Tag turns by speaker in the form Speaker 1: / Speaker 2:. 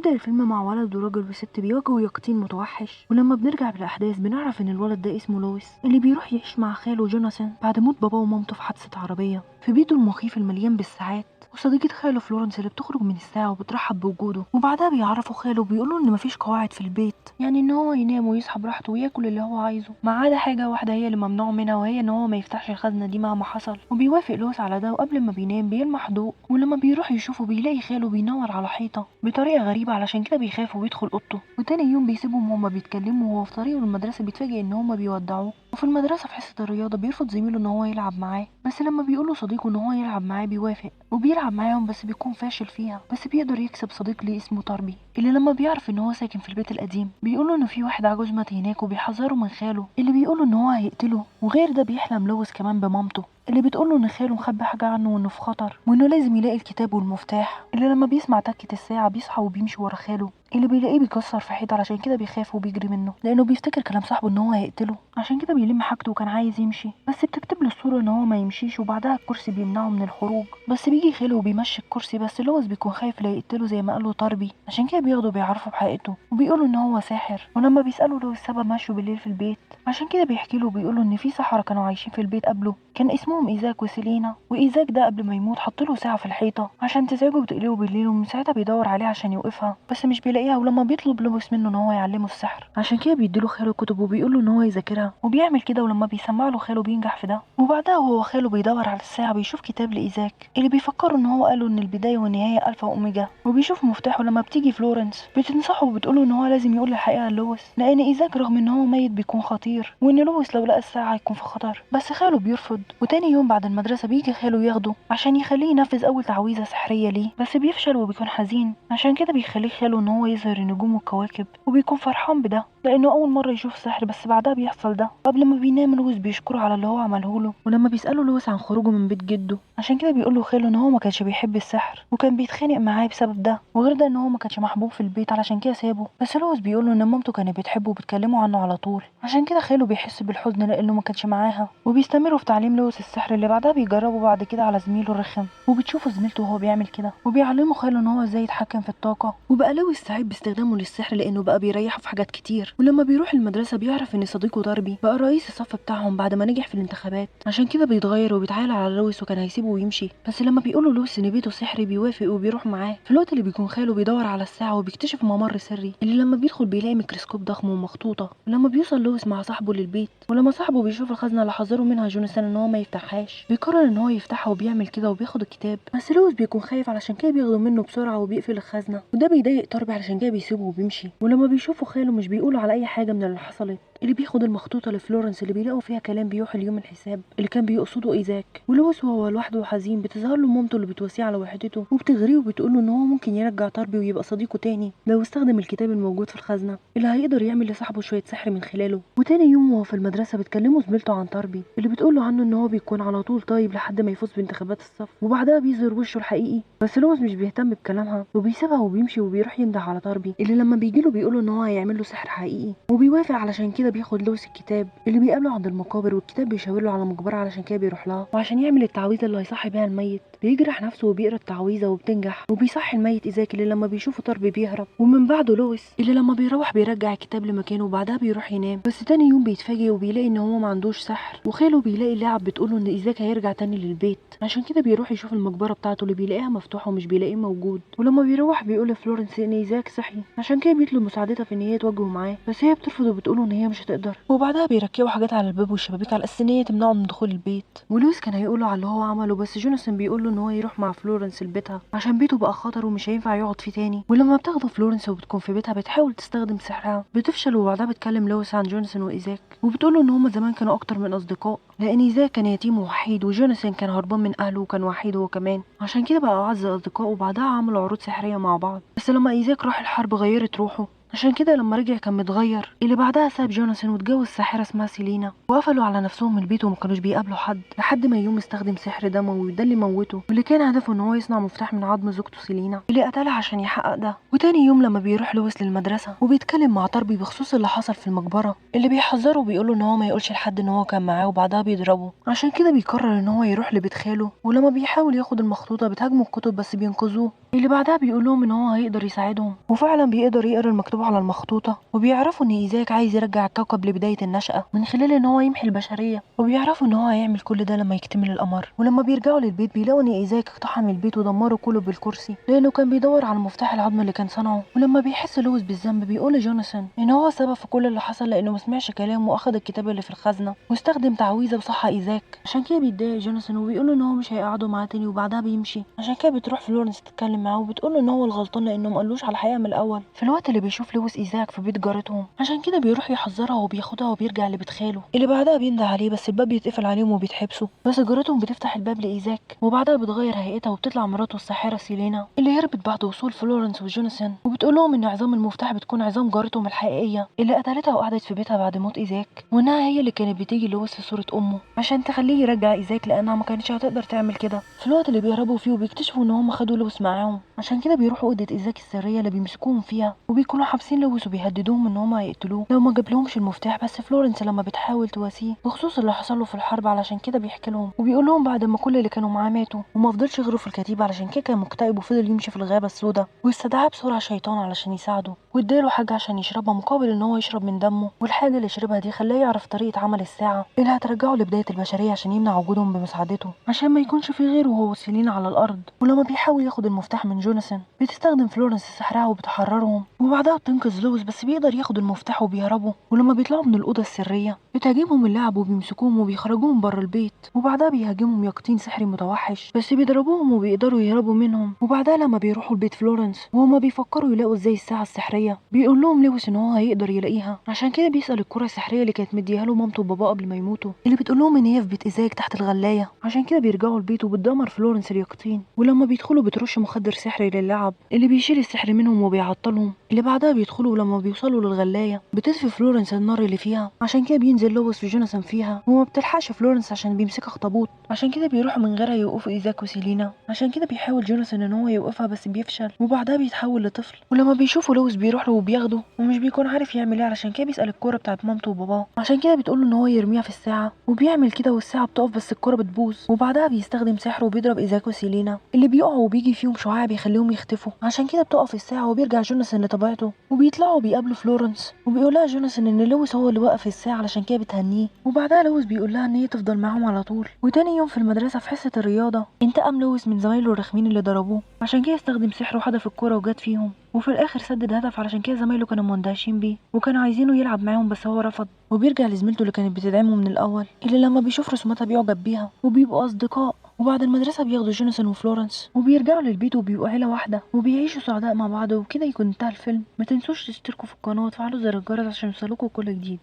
Speaker 1: بيبدأ الفيلم مع ولد وراجل وست بيواجهوا يقطين متوحش، ولما بنرجع بالأحداث بنعرف إن الولد ده اسمه لويس اللي بيروح يعيش مع خاله جوناثان بعد موت باباه ومامته في حادثة عربية في بيته المخيف المليان بالساعات. وصديقة خاله فلورنس اللي بتخرج من الساعة وبترحب بوجوده، وبعدها بيعرفوا خاله وبيقولوا إن مفيش قواعد في البيت، يعني إن هو ينام ويصحى براحته وياكل اللي هو عايزه، ما عدا حاجة واحدة هي اللي ممنوع منها، وهي إن هو ما يفتحش الخزنة دي مهما حصل. وبيوافق لويس على ده، وقبل ما بينام بيلمح ضوء، ولما بيروح يشوفه بيلاقي خاله بينور على حيطة بطريقة غريبة، علشان كده بيخاف وبيدخل أوضته. وتاني يوم بيسيبهم وهما بيتكلموا، وهو في طريقه للمدرسة بيتفاجئ إن هما بيودعوه. وفي المدرسة في حصة الرياضة بيرفض زميله إن هو يلعب معاه، بس لما بيقوله صديقه إن هو يلعب معاه بيوافق وبيلعب معاهم، بس بيكون فاشل فيها. بس بيقدر يكسب صديق ليه اسمه تاربي، اللي لما بيعرف إن هو ساكن في البيت القديم بيقوله إن في واحد عجوز مات هناك، وبيحذره من خاله اللي بيقوله إن هو هيقتله. وغير ده بيحلم لويس كمان بمامته اللي بتقوله ان خاله مخبي حاجه عنه، وانه في خطر، وانه لازم يلاقي الكتاب والمفتاح. اللي لما بيسمع تكة الساعه بيصحى وبيمشي ورا خاله اللي بيلاقيه بيكسر في حيط، علشان كده بيخاف وبيجري منه لانه بيفتكر كلام صاحبه ان هو هيقتله. عشان كده بيلم حاجته وكان عايز يمشي، بس بتكتب له الصوره ان هو ما يمشيش، وبعدها الكرسي بيمنعه من الخروج. بس بيجي خاله وبيمشي الكرسي، بس لويس بيكون خايف لا يقتله زي ما قاله تاربي، عشان كده بياخده بيعرفه بحقيقته وبيقولوا ان هو ساحر. ولما بيسالوا لويس سبب مشوا بالليل في البيت، عشان كده بيحكي له وبيقولوا ان في سحرة كانوا عايشين في البيت قبله، كان اسمهم ايزاك وسيلينا. وايزاك ده قبل ما يموت حط له ساعه في الحيطه عشان تزعجه وتقلقه بالليل، ومن ساعتها بيدور عليها عشان يوقفها بس مش بيلاقيها. ولما بيطلب لويس منه ان هو يعلمه السحر، عشان كده بيديله خاله كتب وبيقول له ان هو يذاكرها، وبيعمل كده. ولما بيسمع له خاله بينجح في ده. وبعدها وهو خاله بيدور على الساعه بيشوف كتاب لايزاك اللي بيفكره ان هو قاله ان البدايه والنهايه الفا واوميجا، وبيشوف مفتاحه. لما بتيجي فلورنس بتنصحه وبتقوله ان هو لازم يقول الحقيقه للويس، لان ايزاك رغم ان هو ميت بيكون خطير، وان لويس لو لقى الساعه هيكون في خطر. بس خاله بيرفض. وتاني يوم بعد المدرسه بيجي خاله ياخده عشان يخليه ينفذ اول تعويذه سحريه ليه، بس بيفشل وبيكون حزين. عشان كده بيخليه خاله ان هو يظهر النجوم والكواكب، وبيكون فرحان بده لانه اول مره يشوف سحر. بس بعدها بيحصل ده. قبل ما بينام لويس بيشكره على اللي هو عمله له، ولما بيساله لويس عن خروجه من بيت جده، عشان كده بيقول له خاله ان هو ما كانش بيحب السحر وكان بيتخانق معاه بسبب ده. وغير ده ان هو ما كانش محبوب في البيت علشان كده سابه. بس لويس بيقول له ان مامته كانت بتحبه وبتكلمه عنه على طول، عشان كده خاله بيحس بالحزن لانه ما كانش معاها. وبيستمروا في تعليم لويس السحر اللي بعدها بيجربه بعد كده على زميله الرخم، وبتشوفه زميلته وهو بيعمل كده، وبيعلمه خاله ان هو ازاي يتحكم في الطاقه. وبقى لويس سعيد باستخدامه للسحر لانه بقى بيريحه في حاجات كتير. ولما بيروح المدرسه بيعرف ان صديقه داربي بقى رئيس الصف بتاعهم بعد ما نجح في الانتخابات، عشان كده بيتغير وبيتعالى على لويس وكان هيسيبه ويمشي. بس لما بيقولوا لويس ان بيته سحري بيوافق وبيروح معاه في الوقت اللي بيكون خاله بيدور على الساعه، وبيكتشف ممر سري اللي لما بيدخل بيلاقي ميكروسكوب ضخم ومخطوطه. ولما بيوصل لويس مع صاحبه للبيت، ولما صاحبه بيشوف الخزنه اللي حذره منها جوناثان ان هو ما يفتحهاش، بيقرر ان هو يفتحها وبيعمل كده وبياخد الكتاب. بس لويس بيكون خايف علشان كده بياخده منه بسرعه وبيقفل الخزنه، وده بيضايق تاربي علشان كده بيسيبه وبيمشي. ولما بيشوفوا خاله مش بيقولوا على اي حاجه من اللي حصلت، اللي بياخد المخطوطه لفلورنس اللي بيلاقوا فيها كلام بيوحي ليوم الحساب اللي كان بيقصده ايزاك. ولويس وهو لوحده وحزين بتظهر له مامته اللي بتواسيه على وحدته وبتغريه وبتقول له ان هو ممكن يرجع تاربي ويبقى صديقه تاني لو استخدم الكتاب الموجود في الخزنه اللي هيقدر يعمل لصاحبه شويه سحر من خلاله. وتاني يوم وهو في المدرسه بتكلمه زميلته عن تاربي اللي بتقول له عنه ان هو بيكون على طول طيب لحد ما يفوز بانتخابات الصف، وبعدها بيظهر وشه الحقيقي. بس لويس مش بيهتم بكلامها وبيسيبها وبيمشي وبيروح ينده على تاربي اللي لما بيجيله بيقوله ان هو هيعمل له سحر حقيقي، وبيوافق. علشان كده بياخد لويس الكتاب اللي بيقابله عند المقابر، والكتاب بيشاور له على مقبره علشان كده بيروح لها، وعشان يعمل التعويذه اللي هيصحي بيها الميت بيجرح نفسه وبيقرا التعويذه وبتنجح، وبيصحي الميت ايزاك اللي لما بيشوفه تاربي بيهرب، ومن بعده لويس اللي لما بيروح بيرجع الكتاب لمكانه وبعدها بيروح ينام. بس تاني يوم بيتفاجئ وبيلاقي ان هو ما عندوش سحر، وخاله بيلاقي اللعب بتقوله ان ايزاك هيرجع تاني للبيت، عشان كده بيروح يشوف المقبره بتاعته اللي بيلاقيها مفتوحه ومش بيلاقيه موجود. ولما بيروح بيقول لفلورنس ان ايزاك صحي، عشان كده بيطلب مساعدتها في ان هي تواجهه معاه، بس هي بترفض وبتقوله ان هي مش هتقدر. وبعدها بيركبوا حاجات على الباب والشبابيك على اساس ان هي تمنعه من دخول البيت. ولويس كان هيقوله على اللي هو عمله، بس جوناثان بيقول له ان هو يروح مع فلورنس لبيتها عشان بيته بقى خطر ومش هينفع يقعد فيه تاني. ولما بتاخده فلورنس وبتكون في بيتها بتحاول تستخدم سحرها بتفشل، وبعدها بتكلم لويس عن جوناثان وايزاك وبتقول له ان هما زمان كانوا اكتر من اصدقاء، لان ايزاك كان يتيم ووحيد وجوناثان كان هربان من اهله وكان وحيد هو كمان، عشان كده بقى اعز اصدقاء. وبعدها عملوا عروض سحريه مع بعض، بس لما ايزاك راح الحرب غيرت روحه، عشان كده لما رجع كان متغير. اللي بعدها ساب جوناثان واتجوز ساحرة اسمها سيلينا، وقفلوا على نفسهم من البيت وما كانوش بيقابلوا حد لحد ما يوم استخدم سحر دموي وده اللي موته، واللي كان هدفه ان هو يصنع مفتاح من عظم زوجته سيلينا اللي قتلها عشان يحقق ده. وتاني يوم لما بيروح لويس للمدرسة وبيتكلم مع تاربي بخصوص اللي حصل في المقبرة، اللي بيحذره وبيقوله ان هو ما يقولش لحد ان هو كان معاه، وبعدها بيضربه. عشان كده بيقرر ان هو يروح لبيت خاله، ولما بيحاول ياخد المخطوطة بتهاجمه الكتب بس بينقذوه. اللي بعدها بيقول لهم ان هو هيقدر يساعدهم، وفعلا بيقدر يقرا المكتوب على المخطوطه، وبيعرفوا ان ايزاك عايز يرجع الكوكب لبدايه النشأة من خلال ان هو يمحي البشريه، وبيعرفوا ان هو هيعمل كل ده لما يكتمل القمر. ولما بيرجعوا للبيت بيلاقوا ان ايزاك اقتحم البيت ودمره كله بالكرسي لانه كان بيدور على المفتاح العظم اللي كان صنعه. ولما بيحس لويس بالذنب بيقول لجوناثان ان هو سبب في كل اللي حصل لانه ما سمعش كلامه واخد الكتاب اللي في الخزنه واستخدم تعويذه وصحى ايزاك. عشان كده بيتضايق جوناثان وبيقول له ان هو مش هيقعدوا معاه تاني، وبعدها بيمشي. عشان كده بتروح فلورنس تتكلم معاه وبتقول له ان هو الغلطان لانه ما قالوش على الحقيقه من الاول في الوقت اللي بيشوف لويس ايزاك في بيت جارتهم. عشان كده بيروح يحذرها وبياخدها وبيرجع لبيت خاله اللي بعدها بينده عليه، بس الباب بيتقفل عليهم وبيتحبسوا. بس جارتهم بتفتح الباب لايزاك، وبعدها بتغير هيئتها وبتطلع مراته الساحره سيلينا اللي هربت بعد وصول فلورنس وجوناثان، وبتقول لهم ان عظام المفتاح بتكون عظام جارتهم الحقيقيه اللي قتلتها وقعدت في بيتها بعد موت ايزاك، وانها هي اللي كانت بتيجي لويس في صوره امه عشان تخليه يرجع ايزاك لانها ما كانتش هتقدر تعمل كده في الوقت اللي بيهربوا فيه. وبيكتشفوا ان هم خدوا لويس معاهم. عشان كده بيروحوا اوضه ايزاك السريه اللي بيمسكوهم فيها، وبيكونوا حابسين لويس وبيهددوهم ان هم هيقتلوه لو ما جابلهمش المفتاح. بس فلورنس لما بتحاول تواسيه بخصوص اللي حصل له في الحرب علشان كده بيحكي لهم وبيقول لهم بعد ما كل اللي كانوا معاه ماتوا وما فضلش غيره في الكتيبه، علشان كده كان مكتئب وفضل يمشي في الغابه السوداء، واستدعاه بسرعه شيطان علشان يساعده واداله حاجه عشان يشربها مقابل ان هو يشرب من دمه. والحاجه اللي شربها دي خلاه يعرف طريقه عمل الساعه اللي هترجعه لبدايه البشريه عشان يمنع وجودهم بمساعدته، عشان ما يكونش في غيره وهو سيلين على الارض. ولما بيحاول ياخد المفتاح من جوناثان بتستخدم فلورنس سحرها وبتحررهم، وبعدها بتنقذ لويس بس بيقدر ياخد المفتاح وبيهربوا. ولما بيطلعوا من الاوضه السريه بتهاجمهم اللعب وبيمسكوهم وبيخرجوهم بره البيت، وبعدها بيهاجمهم يقطين سحري متوحش بس بيضربوهم وبيقدروا يهربوا منهم. وبعدها لما بيروحوا البيت فلورنس وهما بيفكروا يلاقوا ازاي الساعه السحريه بيقول لهم لويس ان هو هيقدر يلاقيها. عشان كده بيسال الكره السحريه اللي كانت مديها له مامته وباباه قبل ما يموتوا، اللي بتقول لهم ان هي في بيت ايزاك تحت الغلايه. عشان كده بيرجعوا البيت وبتدمر فلورنس اليقطين، ولما بيدخلوا بترش مخدر سحري للعب اللي بيشيل السحر منهم وبيعطلهم. اللي بعدها بيدخلوا ولما بيوصلوا للغلايه بتطفي فلورنس النار اللي فيها. عشان كده بينزل لويس وجوناثان فيها وما بتلحقش فلورنس عشان بيمسكها اخطبوط. عشان كده بيروحوا من غيرها يوقفوا ايزاك وسيلينا. عشان كده بيحاول جوناثان ان هو يوقفها بس بيفشل، وبعدها بيتحول لطفل. ولما بيشوفوا لويس بيروح له وبياخده ومش بيكون عارف يعمل ايه، علشان كده بيسال الكوره بتاعت مامته وباباه. عشان كده بتقول له ان هو يرميها في الساعه، وبيعمل كده والساعه بتقف بس الكوره بتبوظ. وبعدها بيستخدم سحره وبيضرب ايزاك وسيلينا اللي بيقعوا وبيجي فيهم شعاع بيخليهم يختفوا. عشان كده بتقف الساعه وبيرجع جوناثان لطبيعته، وبيطلعوا بيقابلوا فلورنس وبيقول لها جوناثان ان لويس هو اللي وقف الساعه علشان كده بتهنيه. وبعدها لويس بيقول لها ان هي تفضل معاهم على طول. وتاني يوم في المدرسه في حصه الرياضه انتقم لويس من زمايله الرخمين اللي ضربوه، عشان كده استخدم سحره وحدف الكوره وجات فيهم، وفي الاخر سدد هدف. علشان كده زمايله كانوا مندهشين بيه وكانوا عايزينه يلعب معاهم بس هو رفض. وبيرجع لزميلته اللي كانت بتدعمه من الاول اللي لما بيشوف رسوماتها بيعجب بيها وبيبقوا اصدقاء. وبعد المدرسه بياخدوا جوناثان وفلورنس وبيرجعوا للبيت وبيبقوا عيله واحده وبيعيشوا سعداء مع بعض. وبكده يكون انتهى الفيلم. ما تنسوش تشتركوا في القناه وتفعلوا زر الجرس عشان يوصلكوا كل جديد.